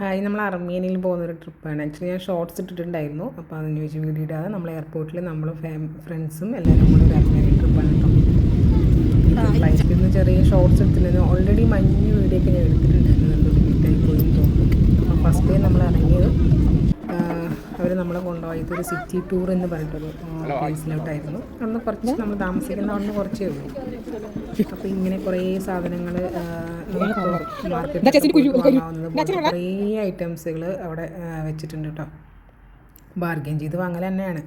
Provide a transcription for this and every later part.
Hi, നമ്മൾ അർമേനിയയിൽ പോകുന്നൊരു ട്രിപ്പാണ്. ആക്ച്വലി ഞാൻ ഷോർട്സ് ഇട്ടിട്ടുണ്ടായിരുന്നു. അപ്പോൾ അതിന് ചോദിച്ച് വീഡിയോ ഇടാതെ നമ്മൾ എയർപോർട്ടിൽ നമ്മൾ ഫ്രണ്ട്സും എല്ലാവരും കൂടെ ഒരു അർമേനിയൻ ട്രിപ്പാണ് കേട്ടോ. ഫ്ലൈറ്റിൽ നിന്ന് ചെറിയ ഷോർട്സ് എടുത്തിട്ടുണ്ടായിരുന്നു. ഓൾറെഡി മഞ്ഞ് വീഡിയോ ഒക്കെ ഞാൻ എടുത്തിട്ടുണ്ടായിരുന്നു. എന്തോ ഡിലീറ്റായി പോയി തോന്നുന്നു. അപ്പോൾ ഫസ്റ്റ് ഡേ നമ്മൾ ഇറങ്ങിയത് അവർ നമ്മളെ കൊണ്ടുപോയത് ഒരു സിറ്റി ടൂർ എന്ന് പറഞ്ഞിട്ടൊരു പ്ലേസിലോട്ടായിരുന്നു. അന്ന് കുറച്ച് നമ്മൾ താമസിക്കുന്ന അവിടെ കുറച്ചേ ഉള്ളൂ. അപ്പോൾ ഇങ്ങനെ കുറേ സാധനങ്ങൾ മാർക്കറ്റിൽ വാങ്ങാവുന്നത് കുറേ ഐറ്റംസുകൾ അവിടെ വെച്ചിട്ടുണ്ട് കേട്ടോ. ബാർഗെയിൻ ചെയ്ത് വാങ്ങൽ തന്നെയാണ്.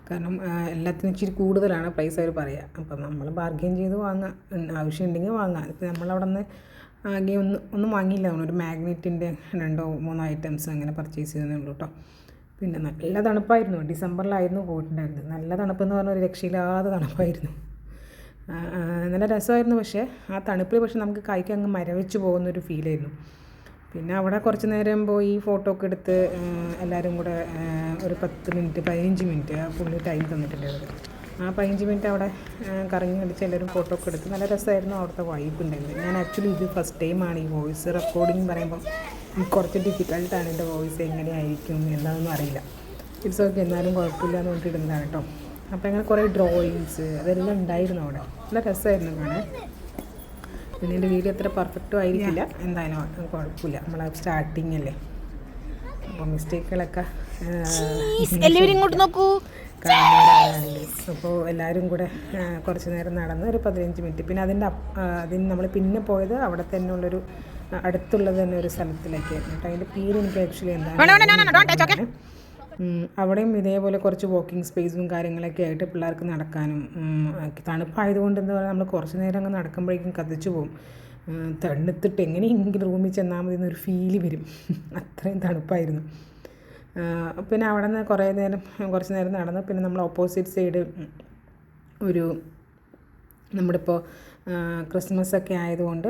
കാരണം എല്ലാത്തിനും ഇച്ചിരി കൂടുതലാണ് പ്രൈസ് അവർ പറയുക. അപ്പം നമ്മൾ ബാർഗെയിൻ ചെയ്ത് വാങ്ങാം, ആവശ്യമുണ്ടെങ്കിൽ വാങ്ങാം. ഇപ്പം നമ്മളവിടെ നിന്ന് ആകെ ഒന്നും വാങ്ങിയില്ല. നമ്മളൊരു മാഗ്നറ്റിൻ്റെ 2-3 ഐറ്റംസ് അങ്ങനെ പർച്ചേസ് ചെയ്തതേ ഉള്ളൂ കേട്ടോ. പിന്നെ നല്ല തണുപ്പായിരുന്നു. ഡിസംബറിലായിരുന്നു പോയിട്ടുണ്ടായിരുന്നത്. നല്ല തണുപ്പെന്ന് പറഞ്ഞാൽ ഒരു രക്ഷയില്ലാതെ തണുപ്പായിരുന്നു. നല്ല രസമായിരുന്നു. പക്ഷേ ആ തണുപ്പിൽ നമുക്ക് കൈക്ക് അങ്ങ് മരവിച്ച് പോകുന്നൊരു ഫീലായിരുന്നു. പിന്നെ അവിടെ കുറച്ച് നേരം പോയി ഫോട്ടോ ഒക്കെ എടുത്ത് എല്ലാവരും കൂടെ ഒരു 15 മിനിറ്റ് പുള്ളി ടൈം തന്നിട്ടുണ്ടായിരുന്നു. ആ 15 മിനിറ്റ് അവിടെ കറങ്ങി അടിച്ച് എല്ലാവരും ഫോട്ടോ ഒക്കെ എടുത്ത് നല്ല രസമായിരുന്നു. അവിടുത്തെ വൈബ് ഉണ്ടായിരുന്നു. ഞാൻ ആക്ച്വലി ഇത് ഫസ്റ്റ് ടൈമാണ് ഈ വോയിസ് റെക്കോർഡിങ് പറയുമ്പം കുറച്ച് ഡിഫിക്കൽട്ടാണ്. എൻ്റെ വോയിസ് എങ്ങനെയായിരിക്കും എന്താണെന്നും അറിയില്ല. ഇറ്റ്സ് ഓക്കെ, എന്നാലും കുഴപ്പമില്ല എന്ന് പറഞ്ഞിട്ട് ഇടുന്നതാണ് കേട്ടോ. അപ്പോൾ അങ്ങനെ കുറേ ഡ്രോയിങ്സ് അതെല്ലാം ഉണ്ടായിരുന്നു അവിടെ. നല്ല രസമായിരുന്നു കാണാൻ. പിന്നെ എൻ്റെ വീഡിയോ അത്ര പെർഫെക്റ്റും ആയിരിക്കില്ല, എന്തായാലും കുഴപ്പമില്ല. നമ്മളെ സ്റ്റാർട്ടിങ് അല്ലേ, അപ്പോൾ മിസ്റ്റേക്കുകളൊക്കെ ഇങ്ങോട്ട് നോക്കൂ. അപ്പോൾ എല്ലാവരും കൂടെ കുറച്ച് നേരം നടന്ന് ഒരു 15 മിനിറ്റ്. പിന്നെ അതിന് നമ്മൾ പിന്നെ പോയത് അവിടെ തന്നെ ഉള്ളൊരു അടുത്തുള്ളത് തന്നെ ഒരു സ്ഥലത്തിലേക്കായിരുന്നു കേട്ടോ. അതിൻ്റെ പേര് എനിക്ക് ആക്ച്വലി എന്താണ്. അവിടെയും ഇതേപോലെ കുറച്ച് വാക്കിംഗ് സ്പേസും കാര്യങ്ങളൊക്കെ ആയിട്ട് പിള്ളേർക്ക് നടക്കാനും. തണുപ്പായതുകൊണ്ട് എന്താ പറയുക, നമ്മൾ കുറച്ച് നേരം അങ്ങ് നടക്കുമ്പോഴേക്കും കത്തിച്ചു പോകും. തണുത്തിട്ട് എങ്ങനെയെങ്കിലും റൂമിൽ ചെന്നാൽ മതി എന്നൊരു ഫീല് വരും. അത്രയും തണുപ്പായിരുന്നു. പിന്നെ അവിടെ നിന്ന് കുറച്ച് നേരം നടന്ന് പിന്നെ നമ്മൾ ഓപ്പോസിറ്റ് സൈഡ് ഒരു നമ്മളിപ്പോൾ ക്രിസ്മസ് ഒക്കെ ആയതുകൊണ്ട്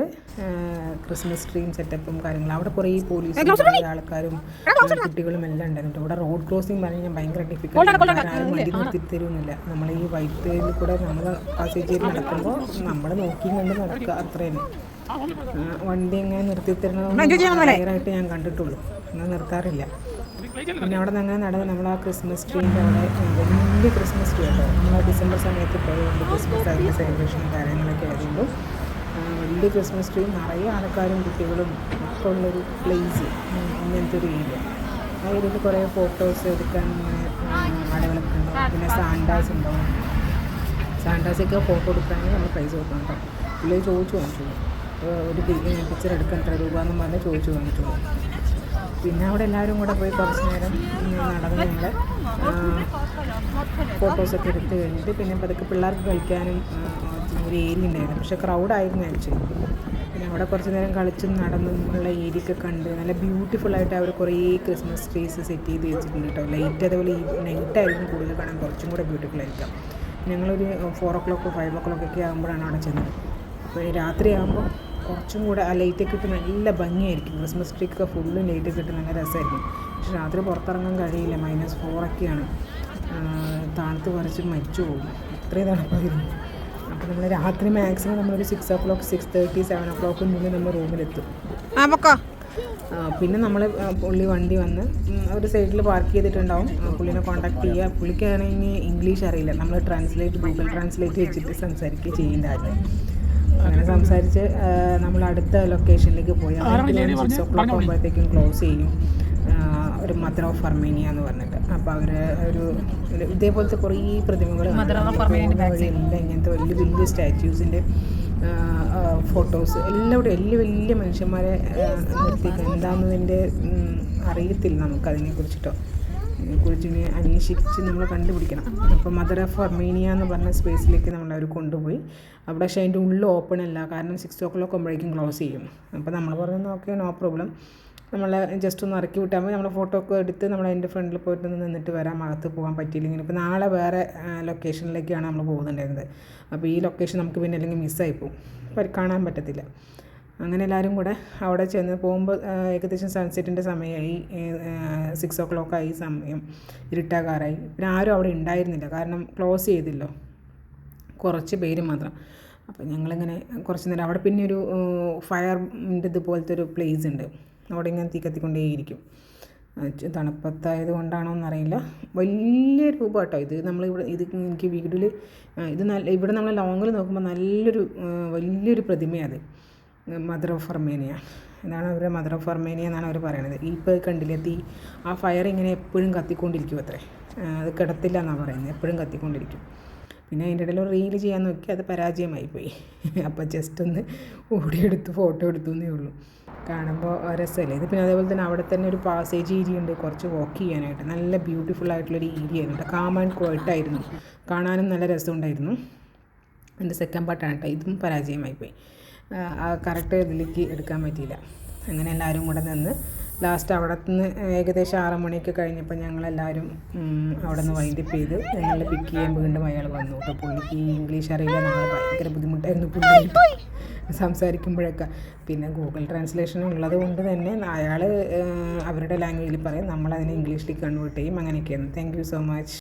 ക്രിസ്മസ് ട്രീം സെറ്റപ്പും കാര്യങ്ങളും അവിടെ കുറേ പോലീസും ആൾക്കാരും കുട്ടികളും എല്ലാം ഉണ്ടായിരുന്നു. ഇവിടെ റോഡ് ക്രോസിങ് പറഞ്ഞ് ഞാൻ ഭയങ്കര ഡിഫിക്കൽട്ട്. ആരും വണ്ടി നിർത്തി തരുന്നില്ല. നമ്മൾ ഈ വൈറ്റ് വേയിൽ കൂടെ നമ്മൾ പാസേജ് ചെയ്ത് നടക്കുമ്പോൾ നമ്മൾ നോക്കിയും കണ്ട് നടക്കുക, അത്രയും. വണ്ടി എങ്ങനെ നിർത്തി തരുന്നത് ക്ലിയറായിട്ട് ഞാൻ കണ്ടിട്ടുള്ളൂ, എന്നാൽ നിർത്താറില്ല. പിന്നെ അവിടെ നിന്ന് അങ്ങനെ നടന്ന് നമ്മൾ ആ ക്രിസ്മസ് ട്രീൻ്റെ അവിടെ വലിയ ക്രിസ്മസ് ട്രീ കേട്ടോ. നമ്മൾ ഡിസംബർ സമയത്ത് പോയതുകൊണ്ട് ക്രിസ്മസ് അതിൻ്റെ സെലിബ്രേഷനും കാര്യങ്ങളൊക്കെ ആയതുകൊണ്ട് വലിയ ക്രിസ്മസ് ട്രീ, നിറയെ ആൾക്കാരും കുട്ടികളും ഒക്കെ ഉള്ളൊരു പ്ലേസ്, ഇങ്ങനത്തെ ഒരു ഏരിയ. ആ ഏരിയയിൽ കുറേ ഫോട്ടോസ് എടുക്കാൻ ആളുകളൊക്കെ ഉണ്ടാവും. പിന്നെ സാൻഡാസ് ഉണ്ടാവും. സാൻഡാസൊക്കെ ഫോട്ടോ എടുക്കുകയാണെങ്കിൽ നമ്മൾ പൈസ കൊടുക്കണം കേട്ടോ. പുള്ളി ചോദിച്ചു വാങ്ങിച്ചു. ഒരു പിക്ചർ എടുക്കാൻ എത്ര രൂപ എന്നും പറഞ്ഞ് ചോദിച്ചു വാങ്ങിച്ചു. പിന്നെ അവിടെ എല്ലാവരും കൂടെ പോയി കുറച്ച് നേരം നടന്ന് നമ്മൾ ഫോട്ടോസൊക്കെ എടുത്ത് കഴിഞ്ഞിട്ട് പിന്നെ പതുക്കെ പിള്ളേർക്ക് കളിക്കാനും ഒരു ഏരിയ ഉണ്ടായിരുന്നു. പക്ഷേ ക്രൗഡായിരുന്നു ആക്ച്വലി. പിന്നെ അവിടെ കുറച്ച് നേരം കളിച്ചും നടന്നുള്ള ഏരിയയൊക്കെ കണ്ട് നല്ല ബ്യൂട്ടിഫുള്ളായിട്ട് അവർ കുറേ ക്രിസ്മസ് ട്രീസ് സെറ്റ് ചെയ്ത് വെച്ചിട്ടുണ്ട് കേട്ടോ. ലൈറ്റ് അതേപോലെ ഈ നൈറ്റായിരിക്കും കൂടുതൽ കാണാൻ കുറച്ചും കൂടെ ബ്യൂട്ടിഫുള്ളായിരിക്കാം. ഞങ്ങളൊരു 4 o'clock 5 o'clock ഒക്കെ ആകുമ്പോഴാണ് അവിടെ ചെന്നത്. അപ്പോൾ രാത്രിയാകുമ്പോൾ കുറച്ചും കൂടെ ആ ലൈറ്റൊക്കെ ഇട്ട് നല്ല ഭംഗിയായിരിക്കും. ക്രിസ്മസ് ട്രീക്കൊക്കെ ഫുള്ള് ലൈറ്റൊക്കെ ഇട്ട് നല്ല രസമായിരിക്കും. പക്ഷെ രാത്രി പുറത്തിറങ്ങാൻ കഴിയില്ല. -4 ഒക്കെയാണ്. തണുത്ത് കുറച്ച് മരിച്ചു പോകും, അത്രയും തണുപ്പായിരുന്നു. അപ്പോൾ നമ്മൾ രാത്രി മാക്സിമം നമ്മളൊരു 6 o'clock 6:30 7 o'clock നമ്മൾ റൂമിലെത്തും. പിന്നെ നമ്മൾ പുള്ളി വണ്ടി വന്ന് ഒരു സൈഡിൽ പാർക്ക് ചെയ്തിട്ടുണ്ടാവും. പുള്ളിനെ കോൺടാക്ട് ചെയ്യുക. പുള്ളിക്കാണെങ്കിൽ ഇംഗ്ലീഷ് അറിയില്ല. നമ്മൾ ഗൂഗിൾ ട്രാൻസ്ലേറ്റ് വെച്ചിട്ട് സംസാരിക്കുക ചെയ്യേണ്ടതായിരുന്നു. അങ്ങനെ സംസാരിച്ച് നമ്മൾ അടുത്ത ലൊക്കേഷനിലേക്ക് പോയി. 6 o'clock ആകുമ്പോഴത്തേക്കും ക്ലോസ് ചെയ്യും. ഒരു മദർ ഓഫ് അർമേനിയ എന്ന് പറഞ്ഞിട്ട്. അപ്പോൾ അവർ ഒരു ഇതേപോലത്തെ കുറേ പ്രതിമകൾ എല്ലാം ഇങ്ങനത്തെ വലിയ വലിയ സ്റ്റാച്യൂസിൻ്റെ ഫോട്ടോസ് എല്ലാം ഇവിടെ വലിയ മനുഷ്യന്മാരെ നിർത്തിയിട്ട് എന്താണെന്നതിൻ്റെ അറിയത്തില്ല നമുക്കതിനെക്കുറിച്ചിട്ടോ. ഇതിനെക്കുറിച്ച് അന്വേഷിച്ച് നമ്മൾ കണ്ടുപിടിക്കണം. അപ്പോൾ മദർ ഓഫ് അർമേനിയ എന്ന് പറഞ്ഞ സ്പേസിലേക്ക് നമ്മളവർ കൊണ്ടുപോയി. അവിടെ പക്ഷേ അതിൻ്റെ ഉള്ളിൽ ഓപ്പൺ അല്ല, കാരണം 6 o'clock ആകുമ്പോഴേക്കും ക്ലോസ് ചെയ്യും. അപ്പോൾ നമ്മൾ പറഞ്ഞു ഓക്കെ, നോ പ്രോബ്ലം, നമ്മൾ ജസ്റ്റ് ഒന്ന് ഇറക്കി വിട്ടാൽ മതി. നമ്മൾ ഫോട്ടോ ഒക്കെ എടുത്ത് നമ്മൾ അതിൻ്റെ ഫ്രണ്ടിൽ പോയിട്ട് നിന്നിട്ട് വരാം. അകത്ത് പോകാൻ പറ്റിയില്ലെങ്കിൽ ഇപ്പോൾ നാളെ വേറെ ലൊക്കേഷനിലേക്കാണ് നമ്മൾ പോകുന്നുണ്ടായിരുന്നത്. അപ്പോൾ ഈ ലൊക്കേഷൻ നമുക്ക് പിന്നെ അല്ലെങ്കിൽ മിസ്സായിപ്പോവും, കാണാൻ പറ്റത്തില്ല. അങ്ങനെ എല്ലാവരും കൂടെ അവിടെ ചെന്ന് പോകുമ്പോൾ ഏകദേശം സൺസെറ്റിൻ്റെ സമയമായി. 6 o'clock ആയി, സമയം ഇരുട്ടാകാറായി. പിന്നെ ആരും അവിടെ ഉണ്ടായിരുന്നില്ല, കാരണം ക്ലോസ് ചെയ്തില്ലോ, കുറച്ച് പേര് മാത്രം. അപ്പോൾ ഞങ്ങളിങ്ങനെ കുറച്ച് നേരം അവിടെ പിന്നെ ഒരു ഫയറിൻ്റെ ഇതുപോലത്തെ ഒരു പ്ലേസ് ഉണ്ട്. അവിടെ ഇങ്ങനെ തീ കത്തിക്കൊണ്ടേയിരിക്കും. തണുപ്പത്തായത് കൊണ്ടാണോ എന്നറിയില്ല. വലിയ രൂപം കേട്ടോ ഇത്. നമ്മളിവിടെ ഇത് എനിക്ക് വീഡിയോയിൽ ഇത് ഇവിടെ നമ്മൾ ലോങ്ങിൽ നോക്കുമ്പോൾ വലിയൊരു പ്രതിമയാണ് അത്. മദർ ഓഫ് അർമേനിയ ഇതാണ് അവരുടെ മദർ ഓഫ് അർമേനിയ എന്നാണ് അവർ പറയണത്. ഇപ്പോൾ കണ്ടില്ലേ തീ, ആ ഫയർ ഇങ്ങനെ എപ്പോഴും കത്തിക്കൊണ്ടിരിക്കും അത്രേ. അത് കിടത്തില്ല എന്നാണ് പറയുന്നത്, എപ്പോഴും കത്തിക്കൊണ്ടിരിക്കും. പിന്നെ അതിൻ്റെ ഇടയിൽ റീൽ ചെയ്യാൻ നോക്കി, അത് പരാജയമായി പോയി. അപ്പോൾ ജസ്റ്റ് ഒന്ന് ഓടിയെടുത്ത് ഫോട്ടോ എടുത്തു എന്നേ ഉള്ളൂ. കാണുമ്പോൾ രസമല്ലേ ഇത്. പിന്നെ അതേപോലെ തന്നെ അവിടെ തന്നെ ഒരു പാസേജ് ഏരിയ ഉണ്ട്, കുറച്ച് വാക്ക് ചെയ്യാനായിട്ട്. നല്ല ബ്യൂട്ടിഫുൾ ആയിട്ടുള്ളൊരു ഏരിയ ആയിരുന്നു കേട്ടോ. കാം ആൻഡ് ക്വയറ്റായിരുന്നു, കാണാനും നല്ല രസമുണ്ടായിരുന്നു. എൻ്റെ സെക്കൻഡ് പാർട്ടാണ് കേട്ടോ. ഇതും പരാജയമായി പോയി. കറക്റ്റ് ഇതിലേക്ക് എടുക്കാൻ പറ്റിയില്ല. അങ്ങനെ എല്ലാവരും കൂടെ നിന്ന് ലാസ്റ്റ് അവിടെ നിന്ന് ഏകദേശം 6 മണിയൊക്കെ കഴിഞ്ഞപ്പോൾ ഞങ്ങളെല്ലാവരും അവിടെ നിന്ന് വൈൻഡപ്പ് ചെയ്ത് ഞങ്ങൾ പിക്ക് ചെയ്യാൻ വീണ്ടും അയാൾ വന്നു കേട്ടോ. പുള്ളിക്ക് ഇംഗ്ലീഷ് അറിയില്ല, നമ്മൾ ഭയങ്കര ബുദ്ധിമുട്ടായിരുന്നു പുള്ളി സംസാരിക്കുമ്പോഴൊക്കെ. പിന്നെ ഗൂഗിൾ ട്രാൻസ്ലേഷൻ ഉള്ളത് കൊണ്ട് തന്നെ അയാൾ അവരുടെ ലാംഗ്വേജിൽ പറയും, നമ്മളതിനെ ഇംഗ്ലീഷിലേക്ക് കൺവേർട്ട് ചെയ്യും. അങ്ങനെയൊക്കെയാണ്. Thank you so much.